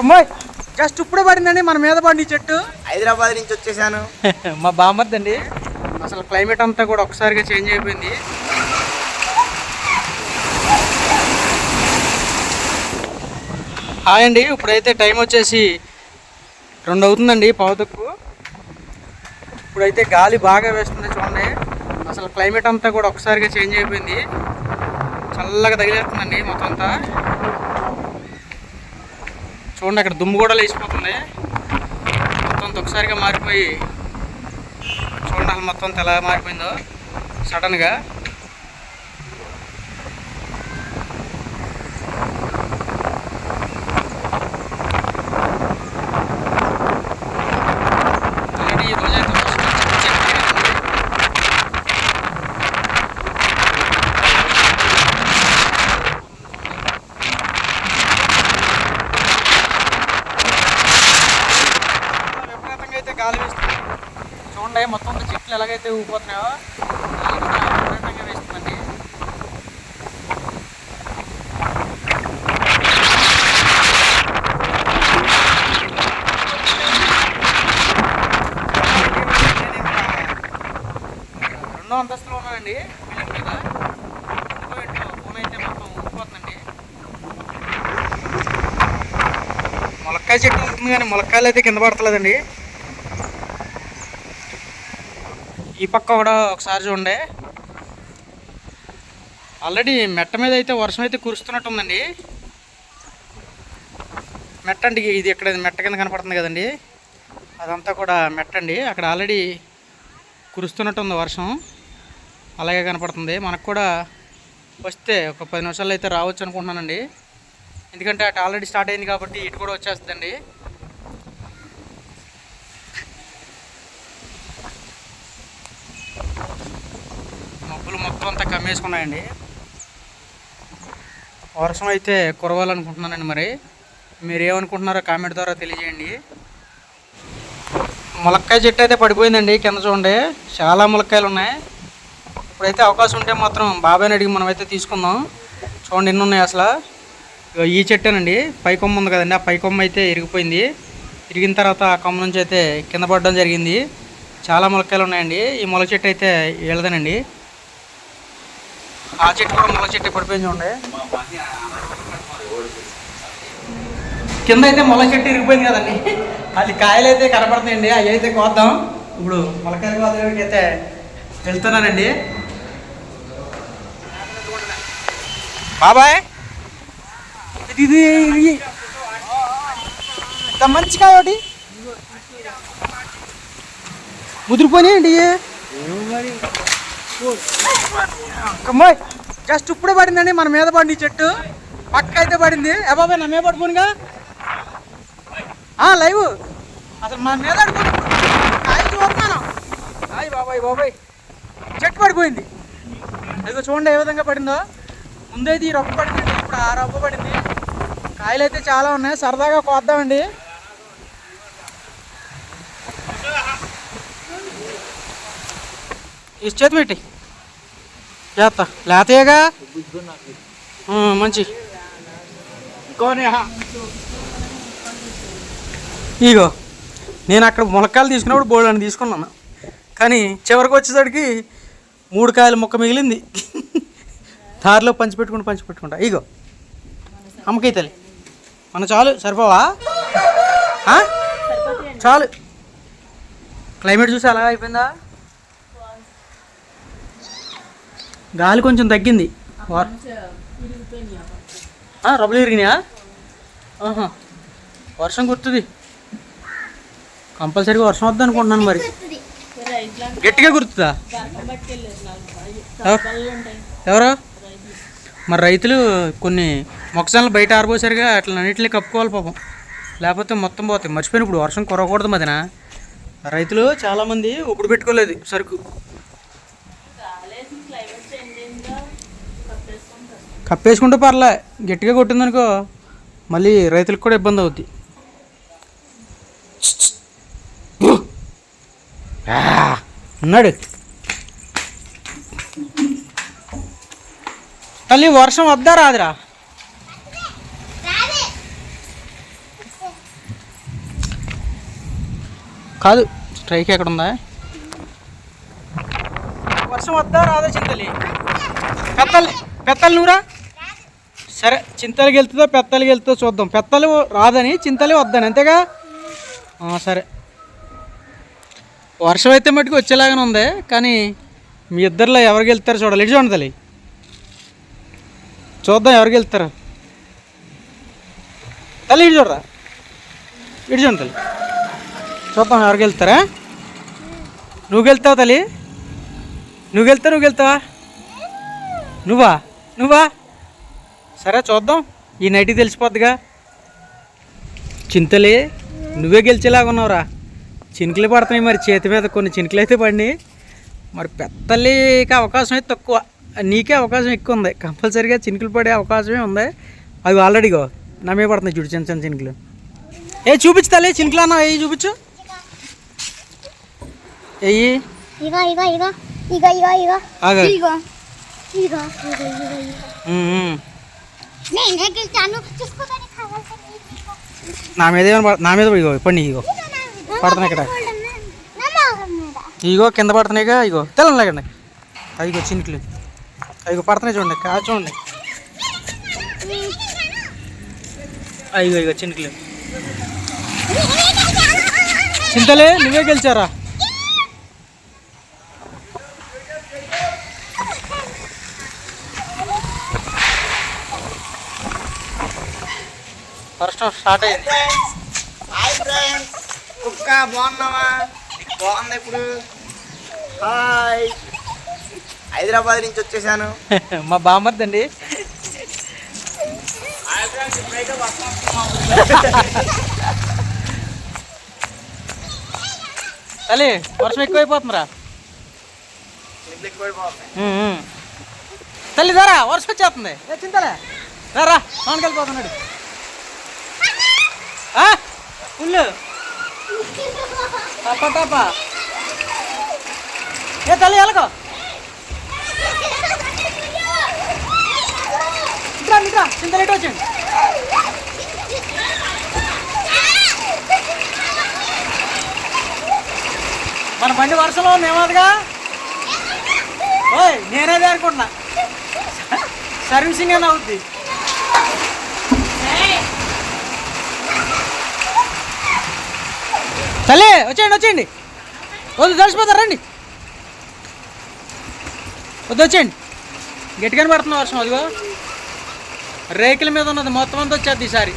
అమ్మాయి జస్ట్ ఇప్పుడే పడిందండి మన మీద పడి చెట్టు. హైదరాబాద్ నుంచి వచ్చేసాను. మా బామ్మర్దండి. అసలు క్లైమేట్ అంతా కూడా ఒకసారిగా చేంజ్ అయిపోయింది. హాయ్ అండి, ఇప్పుడైతే టైం వచ్చేసి 2 అవుతుందండి, పావుతక్కు. ఇప్పుడైతే గాలి బాగా వేస్తుంది చూడండి. అసలు క్లైమేట్ అంతా కూడా ఒకసారిగా చేంజ్ అయిపోయింది. చల్లగా తగిలేస్తుందండి మొత్తం అంతా. చూడండి అక్కడ దుమ్ము కూడా లేచిపోతుంది. మొత్తం ఒకసారిగా మారిపోయి చూడండి అసలు మొత్తం ఎలా మారిపోయిందో సడన్గా. ఆల్రెడీ ఈరోజైతే విపరీతంగా అయితే గాలి వేస్తుంది చూడండి. మొత్తం చెట్లు ఎలాగైతే ఊగిపోతున్నాయో విపరీతంగా వేస్తుందండి. రెండో అంతస్తులో ఉన్నానండి బిల్డింగ్ మీద. ఫోన్ అయితే మొత్తం ఊగిపోతుందండి. ములక్కాయ చెట్టు ఉంటుంది కానీ ములక్కాయలు అయితే కింద పడతలేదండి. ఈ పక్క కూడా ఒకసారి చూడండి. ఆల్రెడీ మెట్ట మీద అయితే వర్షం అయితే కురుస్తున్నట్టు ఉందండి. మెట్ట అండి ఇది, ఇక్కడ మెట్ట కింద కనపడుతుంది కదండి, అదంతా కూడా మెట్ట అండి. అక్కడ ఆల్రెడీ కురుస్తున్నట్టు ఉంది వర్షం, అలాగే కనపడుతుంది. మనకు కూడా వస్తే ఒక 10 నిమిషాల్లో అయితే రావచ్చు అనుకుంటున్నానండి. ఎందుకంటే అటు ఆల్రెడీ స్టార్ట్ అయింది కాబట్టి ఇటు కూడా వచ్చేస్తుందండి. మబ్బులు మొత్తం అంతా కమ్మేసుకున్నాయండి. వర్షం అయితే కురవాలనుకుంటున్నానండి. మరి మీరు ఏమనుకుంటున్నారో కామెంట్ ద్వారా తెలియజేయండి. ములక్కాయ చెట్టు అయితే పడిపోయిందండి కింద చూడండి. చాలా ములక్కాయలు ఉన్నాయి. ఇప్పుడైతే అవకాశం ఉంటే మాత్రం బాబాయ్ని అడిగి మనం అయితే తీసుకుందాం. చూడండి ఎన్ని ఉన్నాయి అసలు. ఈ చెట్టేనండి, పై కొమ్మ ఉంది కదండి, ఆ పై కొమ్మ అయితే ఇరిగిపోయింది. ఇరిగిన తర్వాత ఆ కొమ్మ నుంచి అయితే కింద పడడం జరిగింది. చాలా ములక్కాయలు ఉన్నాయండి. ఈ ములక చెట్టు అయితే వెళ్దానండి. ఆ చెట్టు కూడా ములక చెట్టు పడిపోయింది చూడండి. కింద అయితే ములక చెట్టు ఇరిగిపోయింది కదండి, అది కాయలు అయితే కనపడుతున్నాయండి. అవి అయితే కోద్దాం. ఇప్పుడు ములకాయలు కోద్దానికి అయితే వెళ్తున్నానండి. బాబాయ్ ఇది మంచి కాయ ఒకటి ముదిరిపోయినాయండి. అమ్మాయి జస్ట్ ఇప్పుడే పడిందండి మన మీద పడి చెట్టు. పక్క అయితే పడింది. ఏ బాబాయ్ నా మీద పడిపోనుగా లైవ్ అసలు మన మీద పడిపోయి కాయ చూస్తున్నాను. హాయ్ బాబాయ్ బాబాయ్ చెట్టు పడిపోయింది. అదిగో చూడండి ఏ విధంగా పడిందో. ముందైతే ఈ రొప్ప పడిందండి, ఇప్పుడు ఆ రొప్ప పడింది. కాయలు అయితే చాలా ఉన్నాయి, సరదాగా కోద్దామండి. ఈ చేతి పెట్టి చేస్తా లేతగా మంచి ఇగో. నేను అక్కడ ములక్కాయలు తీసుకున్నప్పుడు బోల్డని తీసుకున్నాను, కానీ చివరికి వచ్చేసరికి 3 కాయల ముక్క మిగిలింది. దారిలో పంచిపెట్టుకుంటా. ఇగో అమ్మకాయ తల్లి మన చాలు సరిపోవా? చాలు. క్లైమేట్ చూసి అలా అయిపోయిందా? గాలి కొంచెం తగ్గింది. రబ్బులు ఇరిగినాయా? వర్షం గుర్తుంది, కంపల్సరీగా వర్షం వద్దు అనుకుంటున్నాను. మరి గట్టిగా గుర్తుందా? ఎవరు? మరి రైతులు కొన్ని మొక్కజొన్నలు బయట ఆరబోసారుగా, అట్లా అన్నింటినీ కప్పుకోవాలి పాపం, లేకపోతే మొత్తం పోతాయి. మర్చిపోయిన ఇప్పుడు వర్షం కురవకూడదు మదిన. రైతులు చాలామంది ఇప్పుడు పెట్టుకోలేదు సరుకు. కప్పేసుకుంటే పర్లే, గట్టిగా కొట్టిందనుకో మళ్ళీ రైతులకు కూడా ఇబ్బంది అవుద్ది. ఉన్నాడు తల్లి. వర్షం వద్దా రాదురా? కాదు స్ట్రైక్ ఎక్కడ ఉందా? వర్షం వద్దా రాదా చింతలి? పెత్తలు నువ్వురా. సరే చింతలకి వెళ్తుందో పెత్తలకి వెళ్తుందో చూద్దాం. పెత్తలు రాదని చింతలే వద్దని అంతేగా. సరే వర్షం అయితే మట్టుకు వచ్చేలాగానే ఉంది, కానీ మీ ఇద్దరిలో ఎవరికి వెళ్తారో చూడాలి. ఇటు చూడండి తల్లి, చూద్దాం ఎవరికి వెళ్తారు. తల్లి ఇటు చూడరా, ఇటు చూడండి తల్లి, చూద్దాం ఎవరికి వెళ్తారా. నువ్వు వెళ్తావా తల్లి? నువ్వు వెళ్తావా? నువ్వా? సరే చూద్దాం, ఈ నైట్కి తెలిసిపోద్దిగా. చింతలే నువ్వే గెలిచేలాగా ఉన్నావురా. చినుకులు పడుతున్నాయి మరి చేతి మీద, కొన్ని చినుకులు అయితే పడినాయి. మరి పెద్దలికి అవకాశం అయితే తక్కువ, నీకే అవకాశం ఎక్కువ ఉంది. కంపల్సరీగా చినుకులు పడే అవకాశమే ఉంది. అవి ఆల్రెడీగో నా మీద పడుతున్నాయి చూడు, చిన్న చిన్న చినుకులు. చూపించు తల్లి, చినుకులు అన్నా ఏ చూపించు. ఏయి నా మీద పండి ఇగో పడుతున్నాయి ఇక్కడ. ఇగో కింద పడుతున్నాయిగా, ఇగో తెల్లని లేకండి. అదిగో చినుకులు అదిగో పడుతున్నాయి చూడండి, చూడండి. ఇగో చినుకులు. చింతలే నువ్వే గెలిచారా? ఫస్ట్ స్టార్ట్ అయింది. హాయ్ ఫ్రెండ్స్, కుక్క బాగున్నావా? బాగుంది. ఇప్పుడు హాయ్, హైదరాబాద్ నుంచి వచ్చేసాను. మా బామ్మర్దండి. తల్లి వర్షం ఎక్కువైపోతుందిరా. తల్లి దారా వర్షం వచ్చేస్తుంది. చింతలే రారా, లోనికి వెళ్ళిపోతున్నాడు. ఫుల్ టపా. తల్లి ఎలాగో ఇట్రా చింతలు ఇటు వచ్చండి. మన బండి వర్షంలో మేమదిగా. ఓయ్ నేనేదే అనుకుంటున్నా, సర్వీసింగ్ అని అవుద్ది. తల్లి వచ్చేయండి, వద్దు తడిసిపోతారు, రండి. వచ్చేయండి, గట్టిగానే పడుతుంది వర్షం. అదిగో రేకుల మీద ఉన్నది మొత్తం అంతా వచ్చేది ఈసారి.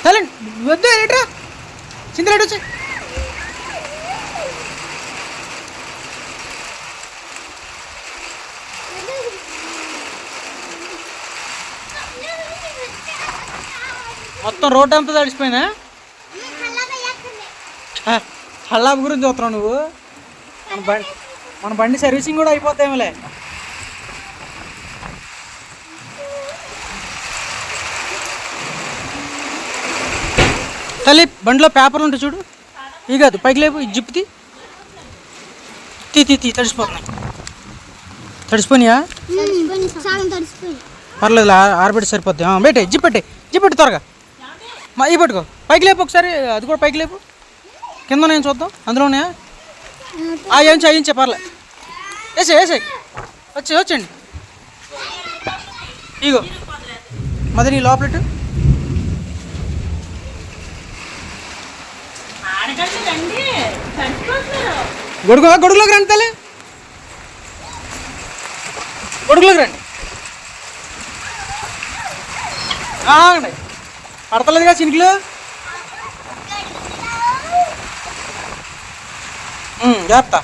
తల్లి వద్దు ఎట్రా, చింతలేడు వచ్చి. మొత్తం రోడ్డు అంతా తడిసిపోయినా. హల్లాబ్ గురించి చూస్తున్నావు నువ్వు. మన బండి సర్వీసింగ్ కూడా అయిపోతాయేమోలే. తల్లి బండిలో పేపర్లు ఉంటాయి చూడు, ఇవి కాదు పైకి లేపు, ఇది జిప్పు తీ తడిసిపోతున్నాయి. తడిసిపోయినాయా? పర్లేదు, ఆరబెట్టి సరిపోద్ది. పెట్టే జిప్పెట్టి త్వరగా. ఇవి పట్టుకో, పైకి లేపు ఒకసారి, అది కూడా పైకి లేపు. కింద నేను చూద్దాం, అందులో ఉన్నాయా? అయ్యించే పర్లేదు. వేసాయి వచ్చండి. ఇగో మది నీ లోపలెట్టు. గొడుగులోకి రండి తల్లి, గొడుగులోకి రండి. పడతలేదుగా చినుకులు. జాగ్రత్త.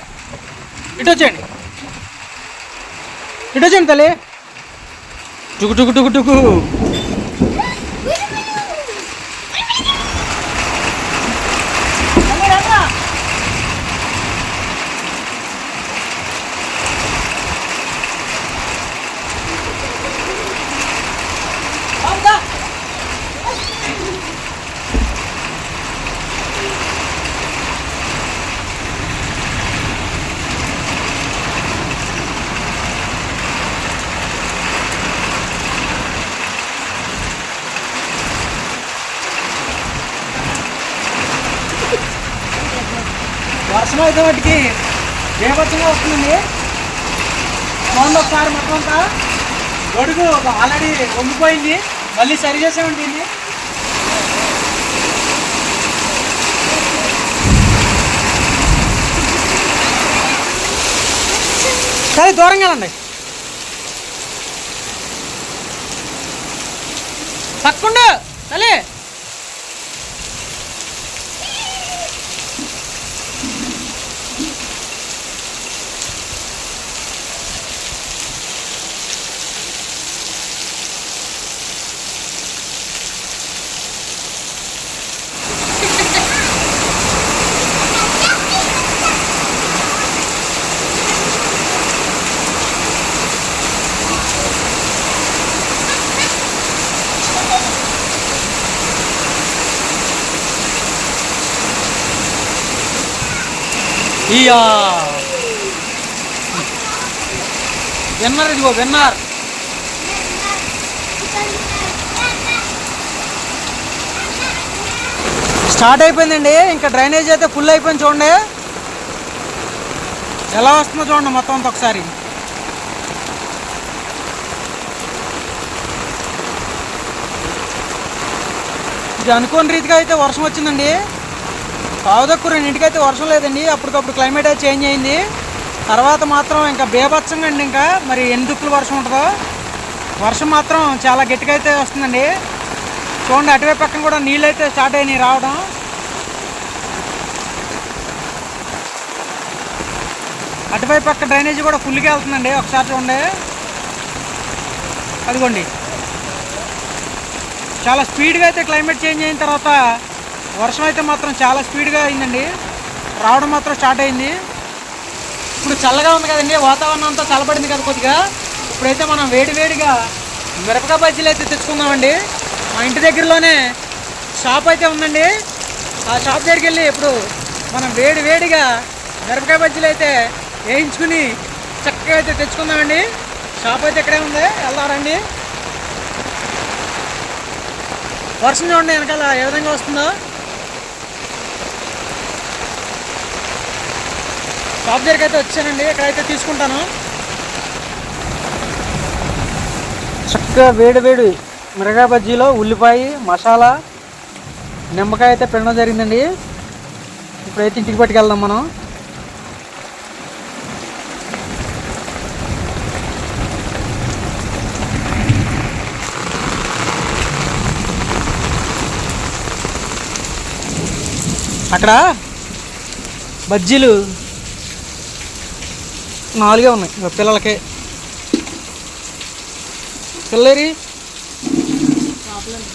ఇటు వచ్చేయండి తల్లి. టుకు. వర్షం అయితే వాటికి బేభత్సంగా వస్తుందండి. చూడండి ఒకసారి మొత్తం అంతా గొడుగు ఆల్రెడీ వంగిపోయింది, మళ్ళీ సరి చేసామండి దీన్ని. సరే దూరంగా వెళ్ళండి, పక్కుండు తల్లి. ఇయా విన్నర్, ఇదిగో విన్నర్. స్టార్ట్ అయిపోయిందండి. ఇంకా డ్రైనేజ్ అయితే ఫుల్ అయిపోయింది. చూడండి ఎలా వస్తుందో చూడండి మొత్తం అంతా ఒకసారి. ఇది అనుకోని రీతిగా అయితే వర్షం వచ్చిందండి. పావుదక్కు 2 అయితే వర్షం లేదండి. అప్పటికప్పుడు క్లైమేట్ అయితే చేంజ్ అయింది. తర్వాత మాత్రం ఇంకా బేభత్సంగా అండి. ఇంకా మరి ఎన్ని దుక్కులు వర్షం ఉంటుందో. వర్షం మాత్రం చాలా గట్టిగా అయితే వస్తుందండి. చూడండి అటువైపు పక్కన కూడా నీళ్ళు అయితే స్టార్ట్ అయినాయి రావడం. అటువైపు పక్క డ్రైనేజీ కూడా ఫుల్గా వెళ్తుందండి. ఒకసారి చూడండి, అదిగోండి. చాలా స్పీడ్గా అయితే క్లైమేట్ చేంజ్ అయిన తర్వాత వర్షం అయితే మాత్రం చాలా స్పీడ్గా అయిందండి. రావడం మాత్రం స్టార్ట్ అయింది. ఇప్పుడు చల్లగా ఉంది కదండి, వాతావరణం అంతా చల్లబడింది కదా కొద్దిగా. ఇప్పుడైతే మనం వేడివేడిగా మిరపకాయ బజ్జీలు అయితే తెచ్చుకుందామండి. మా ఇంటి దగ్గరలోనే షాప్ అయితే ఉందండి. ఆ షాప్ దగ్గరికి వెళ్ళి ఇప్పుడు మనం వేడివేడిగా మిరపకాయ బజ్జీలు అయితే వేయించుకుని చక్కగా అయితే తెచ్చుకుందామండి. షాప్ అయితే ఇక్కడే ఉంది, వెళ్దారండి. వర్షం చూడండి వెనకాల ఏ విధంగా వస్తుందో. షాప్ దగ్గరికి అయితే వచ్చానండి, ఇక్కడైతే తీసుకుంటాను. చక్కగా వేడి వేడి మిరపకాయ బజ్జీలో ఉల్లిపాయ మసాలా నిమ్మకాయ అయితే పెట్టడం జరిగిందండి. ఇప్పుడైతే ఇంటికి పట్టుకెళ్దాం మనం. అక్కడ బజ్జీలు 4 ఉన్నాయి పిల్లలకి. పిల్లరి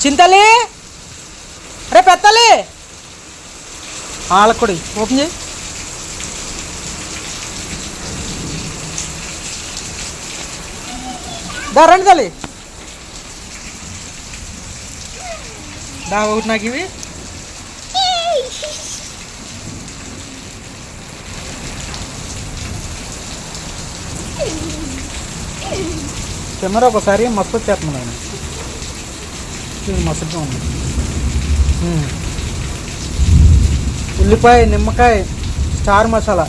చింతలి రే పెత్తలి వాళ్ళకి కూడా ఓపెన్ చేయి. దా రండి తల్లి, దా ఒకటి నాకు ఇవి. కెమెరా ఒకసారి మస్తు వచ్చేస్తుంది ఆయన, మస్తుగా ఉంది. ఉల్లిపాయ నిమ్మకాయ స్టార్ మసాలా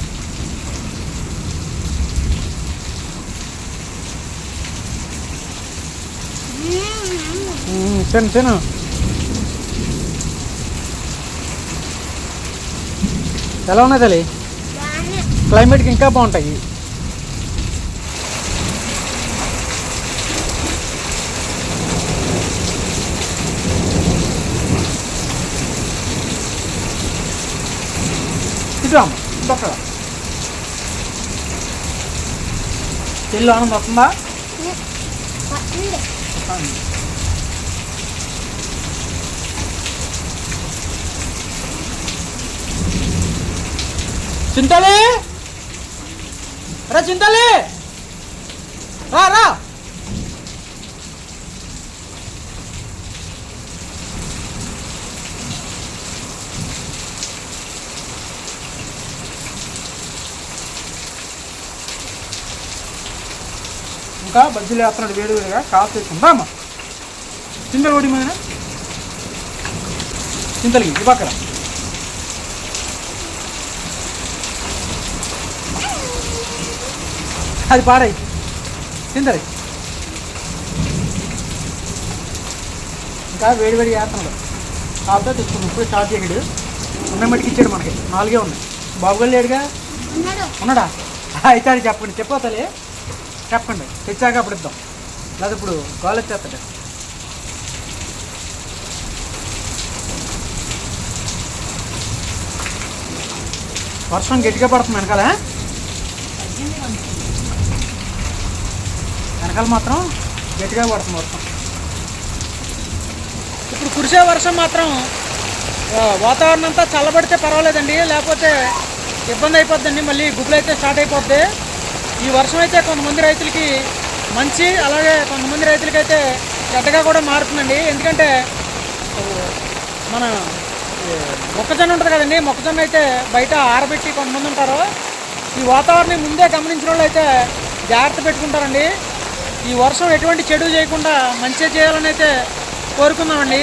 తిను తిను. ఎలా ఉన్నాయి తల్లి? క్లైమేట్కి ఇంకా బాగుంటాయి. అక్కడ చెల్లు ఆనందం వస్తుందా? చింతలి రా, చింతలి రా రా. ఇంకా బజ్జీలు వేస్తున్నాడు వేడి వేడిగా. కాఫీ తెచ్చుకుంటా అమ్మ. చింతలు ఒడి మీద చింతలకి ఇది పక్కన అది పాడై తిందరి ఇంకా వేడి చేస్తున్నాడు కాకపోతే తెచ్చుకున్నాం ఇప్పుడు స్టార్ట్ చేయడు ఉన్న మట్టికి ఇచ్చాడు మనకి 4 ఉన్నాయి బాబుగారు లేడుగా ఉన్నాడా అయితే అది చెప్పండి చెప్పవుతాలే చెప్పండి తెచ్చాక అప్పుడు ఇద్దాం లేదా ఇప్పుడు కాల్ వచ్చేస్తాడు వర్షం గట్టిగా పడుతుంది వెనకాల మాత్రం గట్టిగా పడుతుంది వర్షం ఇప్పుడు కురిసే వర్షం మాత్రం వాతావరణం అంతా చల్లబడితే పర్వాలేదండి లేకపోతే ఇబ్బంది అయిపోద్దండి మళ్ళీ గుడ్లు అయితే స్టార్ట్ అయిపోద్ది ఈ వర్షం అయితే కొంతమంది రైతులకి మంచి అలాగే కొంతమంది రైతులకి అయితే చెడ్డగా కూడా మారుతుందండి ఎందుకంటే మన మొక్కజొన్న ఉంటుంది కదండి మొక్కజొన్న అయితే బయట ఆరబెట్టి కొంతమంది ఉంటారు ఈ వాతావరణం ముందే గమనించిన వాళ్ళు అయితే జాగ్రత్త పెట్టుకుంటారండి ఈ వర్షం ఎటువంటి చెడు చేయకుండా మంచిగా చేయాలని అయితే కోరుకుందామండి